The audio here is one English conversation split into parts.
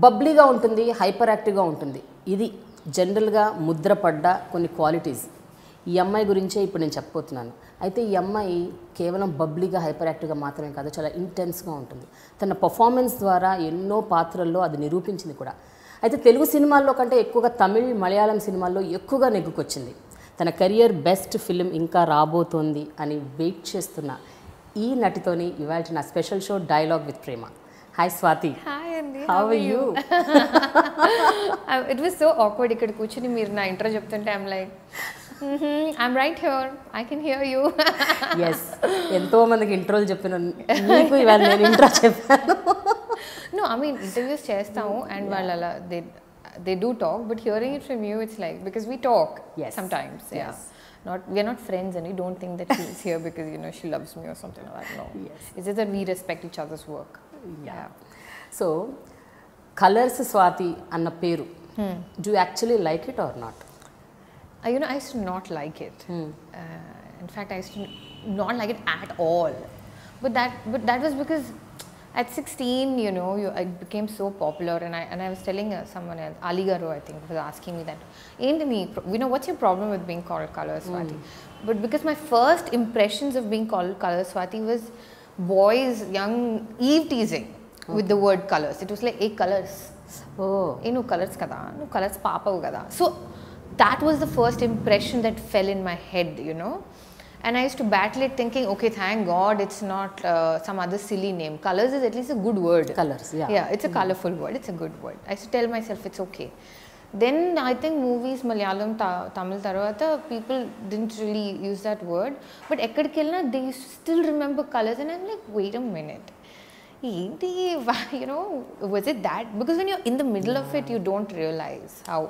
బబ్లీగా ఉంటుంది, హైపర్ యాక్టివ్గా ఉంటుంది. ఇది జనరల్గా ముద్రపడ్డ కొన్ని క్వాలిటీస్. ఈ అమ్మాయి గురించే ఇప్పుడు నేను చెప్పబోతున్నాను. అయితే ఈ అమ్మాయి కేవలం బబ్లీగా హైపర్ యాక్టివ్గా మాత్రమే కాదు, చాలా ఇంటెన్స్గా ఉంటుంది. తన పర్ఫార్మెన్స్ ద్వారా ఎన్నో పాత్రల్లో అది నిరూపించింది కూడా. అయితే తెలుగు సినిమాల్లో కంటే ఎక్కువగా తమిళ్, మలయాళం సినిమాల్లో ఎక్కువగా నెగ్గుకొచ్చింది. తన కెరియర్ బెస్ట్ ఫిలిం ఇంకా రాబోతోంది అని వెయిట్ చేస్తున్న ఈ నటితోని ఇవాళ నా special show dialogue with Prema. Hi Swathi. Hi అండి. How are you? It was so awkward. ఇక్కడ కూర్చొని మీరు నా ఇంట్రో చెప్తుంటే I'm like I'm right here, I can hear you. Yes, ఎంతో మందికి ఇంట్రోలు చెప్పినాను, నీకు ఇవాళ నేను ఇంట్రో చెప్పాను. No, I mean interviews చేస్తాము and వాళ్ళు అలా they do talk, but hearing it from you it's like, because we talk sometimes. Yeah, we're not friends and you don't think that she's here because you know she loves me or something like that. No, it's just that we respect each other's work. Yeah. So colors Swathi anna peru, do you actually like it or not? You know, I used to not like it. In fact, I used to not like it at all. But that was because at 16, you know, I became so popular, and I was telling someone else, Ali Garu, I think, was asking me that, you know, what's your problem with being called Color Swathi? But because my first impressions of being called Color Swathi was boys, young, eve teasing with the word colors. It was like, hey, colors. Oh, no colors kada, no colors papa kada. So that was the first impression that fell in my head, you know. And I used to battle it thinking, okay, thank God it's not some other silly name. Colors is at least a good word. Colors, yeah. Yeah, it's a colourful word, it's a good word. I used to tell myself it's okay. Then I think movies, Malayalam, Tamil, Taravata, people didn't really use that word. But ekkadikellina, they still remember colors, and I'm like, wait a minute. You know, was it that? Because when you're in the middle of it, you don't realize how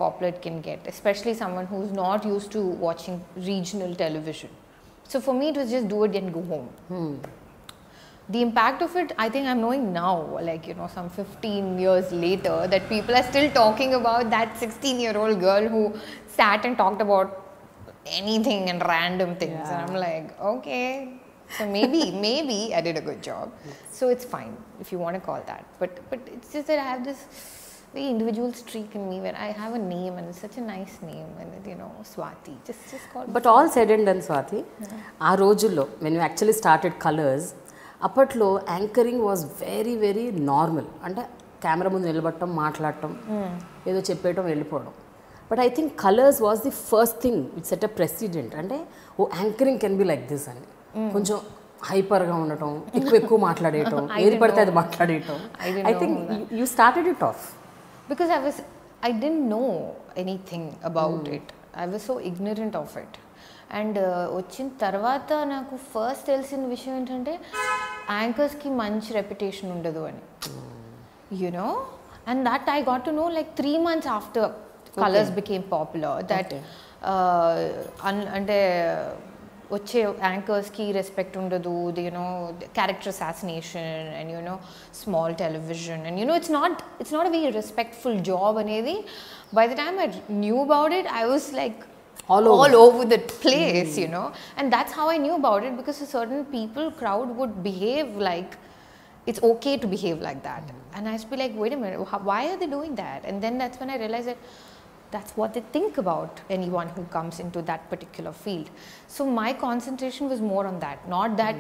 popular it can get, especially someone who's not used to watching regional television. So for me, it was just do it and go home. The impact of it, I think I'm knowing now, like, you know, some 15 years later, that people are still talking about that 16-year-old girl who sat and talked about anything and random things. And I'm like, okay, so maybe I did a good job. So it's fine if you want to call that. But it's just that I have this very individual streak in me where I have a name, and it's such a nice name, and you know, Swathi, just call. But all said and done, Swathi, aa rojullo when you actually started Colors, appatlo anchoring was very very normal. Ante camera mundu nilabadtam, maatladtam, edo cheppeyadam, vellipovam. But I think Colors was the first thing which set a precedent. Ante oh, anchoring can be like this ani koncham hyper గా ఉండటం, ఎక్కువ మాట్లాడేయటం, ఏది పడితే అది మాట్లాడేయటం. I think you started it off. Because I didn't know anything about it. I was so ignorant of it. And వచ్చిన తర్వాత నాకు first తెలిసిన విషయం ఏంటంటే యాంకర్స్కి మంచి రెప్యుటేషన్ ఉండదు అని, you know. And that I got to know like 3 months after Colors became popular, that అంటే వచ్చే యాంకర్స్కి రెస్పెక్ట్ ఉండదు, you know, character assassination and you know, small television, and you know, it's not a very respectful job అనేది. By the time I knew about it, I was like all over the place, you know. And that's how I knew about it, because a certain crowd would behave like it's okay to behave like that. And I used to be like, wait a minute, why are they doing that? And then that's when I realized that that's what they think about anyone who comes into that particular field. So my concentration was more on that, not that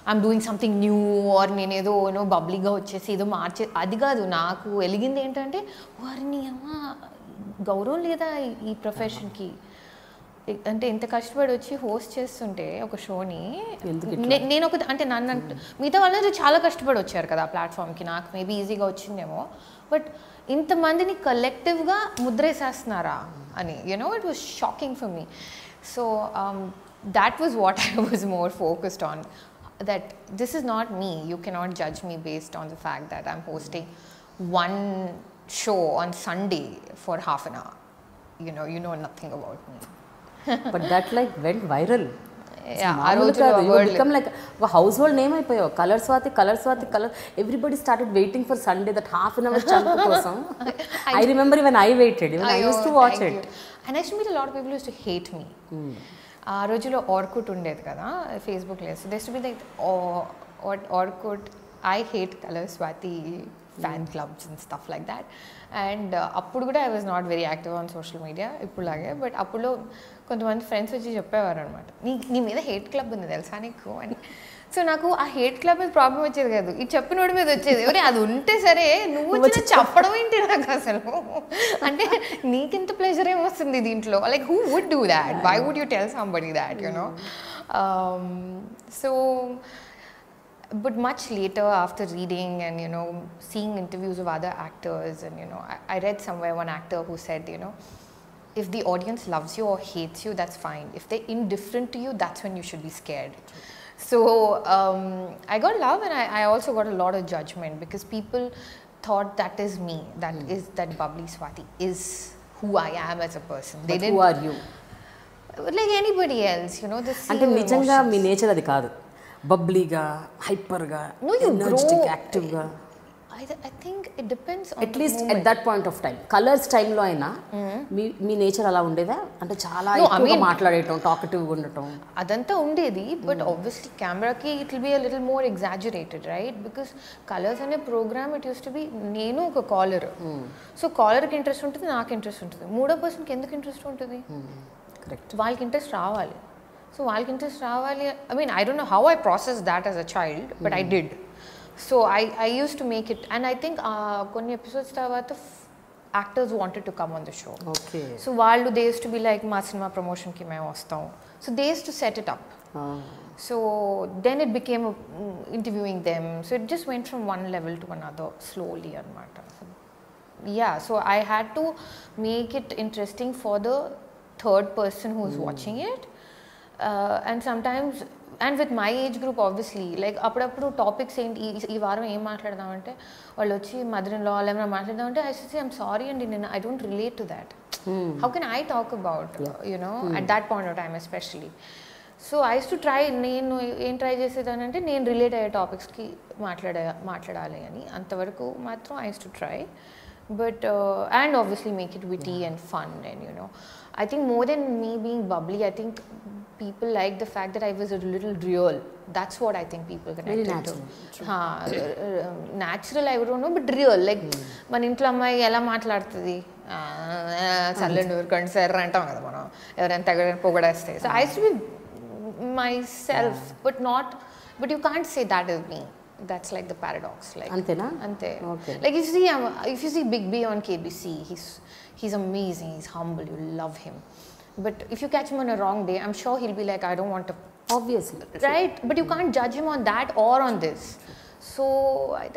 I'm doing something new or nenedo, you know, bubbly ga vachesi edo marche adi kaadu. Naaku eligindi entante varini amma gauраవం leda ee profession ki. అంటే ఇంత కష్టపడి వచ్చి host చేస్తుంటే ఒక షోని, నేను ఒక అంటే నన్ను మిగతా వాళ్ళందరూ చాలా కష్టపడి వచ్చారు కదా ఆ ప్లాట్ఫామ్కి, నాకు మేబీ ఈజీగా వచ్చిందేమో, బట్ ఇంతమందిని కలెక్టివ్గా ముద్రేసేస్తున్నారా అని, you know, it was shocking for me. So that was what I was more focused on, that this is not me. You cannot judge me based on the fact that I'm hosting one show on Sunday for half an hour. You know nothing about me. But that like went viral. Yeah, you become like a household name అయిపోయావు. Color Swathi, color. Everybody started waiting for Sunday, that half an hour chunk కోసం. I remember even I waited, even I used to watch it. And I used to meet a lot of people who used to hate me. ఆ రోజులో Orkut ఉండేది కదా, Facebook లేదు. So they to be like Orkut, I hate Color Swathi fan clubs and stuff like that. And appudu kuda I was not very active on social media ippulage, but appulo కొంతమంది friends వచ్చి చెప్పేవారు అనమాట, నీ మీద hate club ఉంది తెలుసా నీకు అని. సో నాకు ఆ హేట్ క్లబ్ మీద ప్రాబ్లం వచ్చేది కాదు, ఈ చెప్పినోడి మీద వచ్చేది. ఎవరే అది ఉంటే సరే, నువ్వు వచ్చి చెప్పడం ఏంటి నాకు అసలు, అంటే నీకెంత ప్లెజర్ ఏమొస్తుంది దీంట్లో, like who would do that, why would you tell somebody that, you know. So but much later, after reading and, you know, seeing interviews of other actors, and, you know, I read somewhere one actor who said, you know, if the audience loves you or hates you, that's fine. If they're indifferent to you, that's when you should be scared. So I got love, and I also got a lot of judgment, because people thought that is me, is that bubbly Swathi is who I am as a person. But who are you? Like anybody else, you know, this అంటే నిజంగా మీ nature అది కాదు, బబ్లీగా, హైపర్గా, energetic, యాక్టివ్గా. I think it depends on at least at that point of time, colours టైంలో అయినా మీ nature అలా ఉండేదా? అంటే చాలా ఎక్కువగా మాట్లాడటం, టాకటివ్గా ఉండటం అదంతా ఉండేది. బట్ ఆబ్వియస్లీ కెమెరాకి it will be a little more exaggerated, right? Because colors అనే program it used to be నేను ఒక కాలర్. సో కాలర్కి ఇంట్రెస్ట్ ఉంటుంది, నాకు ఇంట్రెస్ట్ ఉంటుంది. మూడో పర్సన్కి ఎందుకు ఇంట్రెస్ట్ ఉంటుంది? కరెక్ట్, వాళ్ళకి ఇంట్రెస్ట్ రావాలి. సో వాళ్ళకి ఇంట్రెస్ట్ రావాలి. I mean, I don't know how I processed that as a child, but I did. So I used to make it, and I think కొన్ని ఎపిసోడ్స్ తర్వాత actors wanted to come on the show. Okay. So వాళ్ళు they used to be like, మా cinema ప్రమోషన్కి మేము వస్తాం. So they used to set it up. So then it became interviewing them. So it just went from one level to another slowly anamata. Yeah, so I had to make it interesting for the third person who is watching it. And sometimes, and with my age group obviously, like అప్పుడప్పుడు topics ఏంటి, ఈ వారం ఏం మాట్లాడదామంటే వాళ్ళు వచ్చి mother in law ఏమైనా మాట్లాడదామంటే I say I'm sorry అండి, నేను I don't relate to that. How can I talk about, you know, at that point of time especially. So I used to try, నేను ఏం ట్రై చేసేదానంటే నేను relate అయ్యే టాపిక్స్కి మాట్లాడాలి అని, అంతవరకు మాత్రం I used to try. But and obviously make it witty and fun, and, you know, I think more than me being bubbly, I think people like the fact that I was a little real. That's what I think people connected to. Natural I don't know, but real. Like మన ఇంట్లో అమ్మాయి ఎలా మాట్లాడుతుంది, చల్లండి ఊరుకోండి sir అంటాం కదా మనం, ఎవరైనా తగ్గడానికి పొగడేస్తే. So I used to be myself, but you can't say that is me. That's like the paradox. Like antena ante. Okay. Like if you see Big B on KBC, he's amazing, he's humble, you love him. But if you catch him on a wrong day, I'm sure he'll be like, I don't want to. Obviously. Right? But you can't judge him on that or on this. So I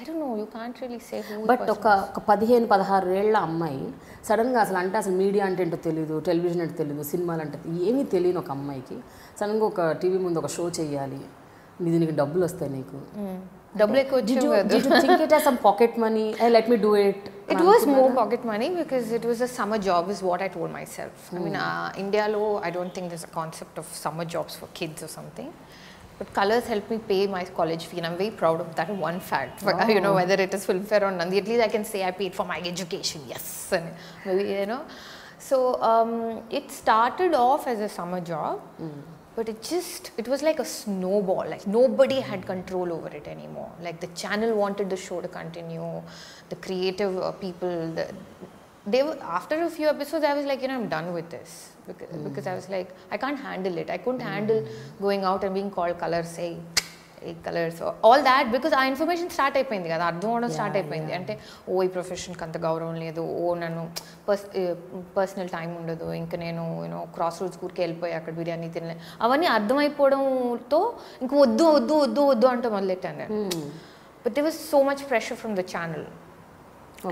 don't know, you can't really say who. But ఒక 15-16 ఏళ్ల అమ్మాయి సడన్గా అసలు media అంటే ఏంటో తెలియదు, television అంటే తెలియదు, సినిమాలు అంటే ఏమీ తెలియని ఒక అమ్మాయికి సడన్గా ఒక టీవీ ముందు ఒక షో చేయాలి, దీనికి డబ్బులు వస్తాయి, నీకు డబ్బులు ఎక్కువ వచ్చేవి. Did you think it as some pocket money? Hey, let me do it. It was more pocket money because it was a summer job is what I told myself. I mean, India lo, I don't think there's a concept of summer jobs for kids or something. But Colors helped me pay my college fee, and I'm very proud of that one fact. You know, whether it is Filmfare or Nandi, at least I can say I paid for my education. Yes, and maybe, you know. So it started off as a summer job. But it was like a snowball. Like nobody had control over it anymore. Like the channel wanted the show to continue. The creative people, they were, after a few episodes, I was like, you know, I'm done with this. Because I was like, I can't handle it. I couldn't handle going out and being called Colors, say, colours all that, because ఆ information start అయిపోయింది కదా, అర్థం అవడం start అయిపోయింది. అంటే ఓ ఈ ప్రొఫెషన్కి అంత గౌరవం లేదు, ఓ నన్ను పర్సనల్ టైం ఉండదు, ఇంకా నేను యూనో క్రాస్ రోడ్స్ ఊరికి వెళ్ళిపోయి అక్కడ బిర్యానీ తినలే, అవన్నీ అర్థమైపోవడంతో ఇంక వద్దు వద్దు వద్దు వద్దు అంటే మొదలెట్టాను నేను. But they was so much pressure from the channel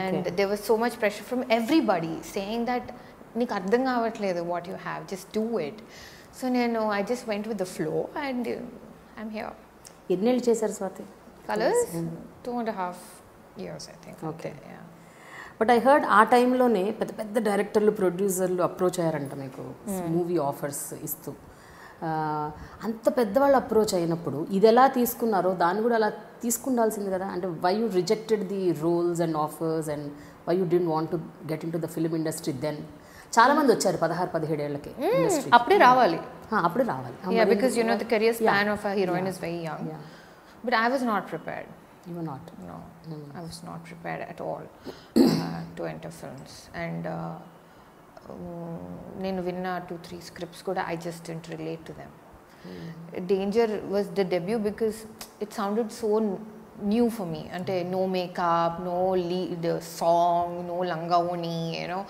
and they was so much pressure from everybody saying that నీకు అర్థం కావట్లేదు what you have, just do it. So నేను I just went with the flow and I'm here. ఎన్నేళ్ళు చేశారు Swathi colors? 2.5 years I think. Okay. But I heard a టైంలోనే పెద్ద పెద్ద డైరెక్టర్లు ప్రొడ్యూసర్లు అప్రోచ్ అయ్యారంట మీకు మూవీ ఆఫర్స్ ఇస్తూ. అంత పెద్దవాళ్ళు అప్రోచ్ అయినప్పుడు ఇది ఎలా తీసుకున్నారో దాన్ని కూడా అలా తీసుకుండాల్సింది కదా. అంటే why you rejected the roles and offers and why you didn't want to get into the film industry then? చాలా మంది వచ్చారు 16-17 ఏళ్ళకి ఇండస్ట్రీ. అప్పుడే రావాలి, అప్పుడే రావాలి. Because you know the career span of a heroine is very young. But I was not prepared. You were not? No, I was not prepared at all to enter films. And నేను విన్న 2-3 scripts కూడా I just didn't relate to them. Danger was the debut because it sounded so new for me. Ante no makeup, no lead song, no langavoni, you know,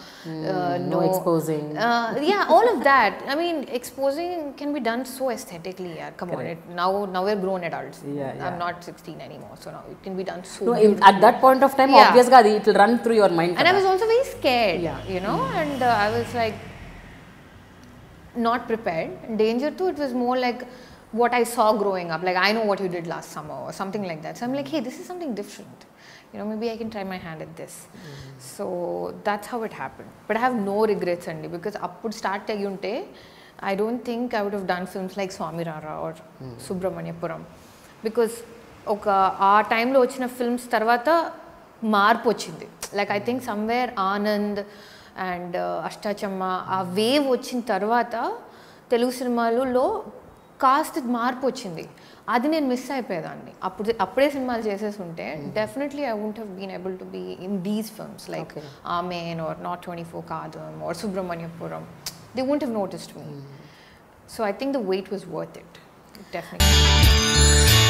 no exposing. Yeah, all of that. I mean, exposing can be done so aesthetically. Yeah, come on. Now we're grown adults. Yeah. I'm not 16 anymore, so now it can be done so. No, at that point of time, obviously, it will run through your mind. And I was also very scared. You know, and I was like not prepared. Danger too. It was more like what I saw growing up, like I know what you did last summer or something like that. So I'm like, hey, this is something different. You know, maybe I can try my hand at this. So that's how it happened. But I have no regrets, Andy, because appud start ayyunte, I don't think I would have done films like Swami Rara or Subramaniapuram. Because aa time lo vachina films tarvata marpu vachindi. Like I think somewhere Anand and Ashtachamma, aa wave vachin tarvata Telugu cinemalulo cost మార్పు వచ్చింది. అది నేను miss అయిపోయేదాన్ని. అప్పుడే సినిమాలు చేసేసి ఉంటే definitely I won't have been able to be in these films like Amen or not 24 Kaatham or Subramaniapuram. They won't have noticed me. So I think the wait was worth it. Definitely.